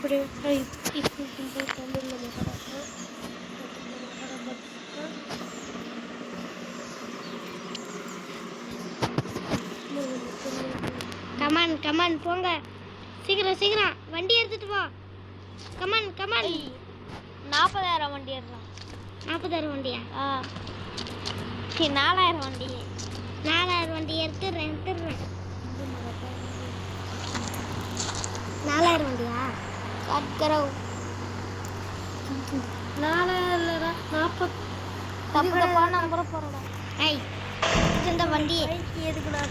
இப்படி இப்போ தமிழில் கமான் கமான் போங்க, சீக்கிரம் சீக்கிரம் வண்டி எடுத்துட்டு வா. Come on come on. 40,000 வண்டி எடுக்கலாம். 40,000 வண்டியா? 4,000 வண்டி. 4,000 வண்டி எடுத்துடுறேன். 4,000 வண்டியா? கட்கரவ் 4,000 40 தப்பு நம்பர் போறடா. ஐய் இந்த வண்டி எதுக்குடா?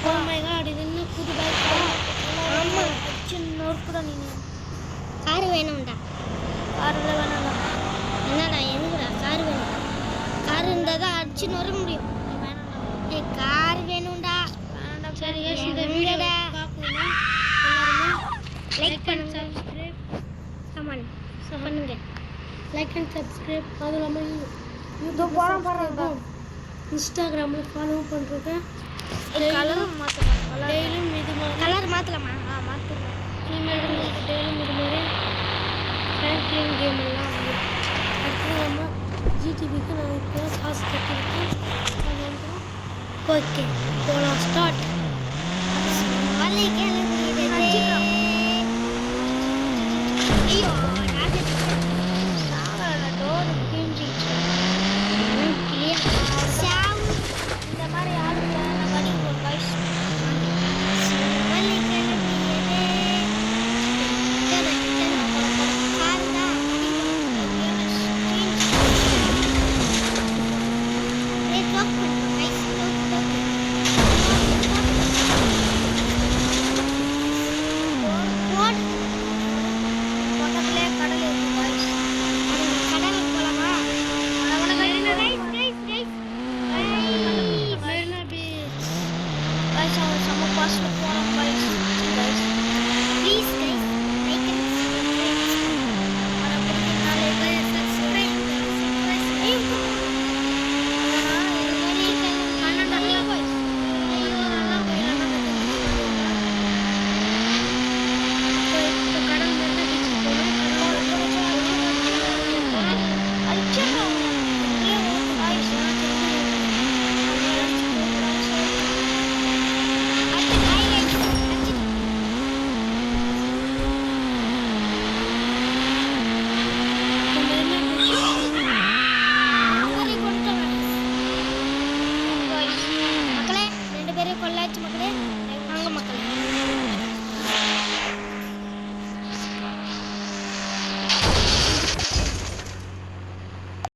ஓ மை காட், இது இன்னும் புது பைக். ஆமா சின்ன கூட நீ கார் வேணும்டா. கார்ல வேணாம்டா. என்னடா எதுக்குடா கார் வேணும்? கார் இருந்தால் தான் அடிச்சு நொற முடியும். ஏய் கார் வேணும்டா. சரி இந்த வீடியோ பார்க்கணும்னா எல்லாருமே லைக் பண்ணுங்க, சப்ஸ்கிரைப் கமெண்ட் பண்ணுங்க. Like and subscribe. அது இல்லாமல் யூடியூப் போகிறோம், இன்ஸ்டாகிராமில் ஃபாலோ பண்ணுறோங்க. கலரும் மாற்றலாம். டெய்லியும் இது கலர் மாற்றலாமா? மாற்றலாம். இனிமேல் உங்களுக்கு டெய்லியும் இது மாதிரி ஃப்ராங்க்லின் கேம் எல்லாம் வந்து அடுத்து நம்ம ஜிடிபிக்கு நான் இப்போ காசு கட்டிருக்கேன். அது வந்து ஓகே போகலாம். ஸ்டார்ட். ஐயோ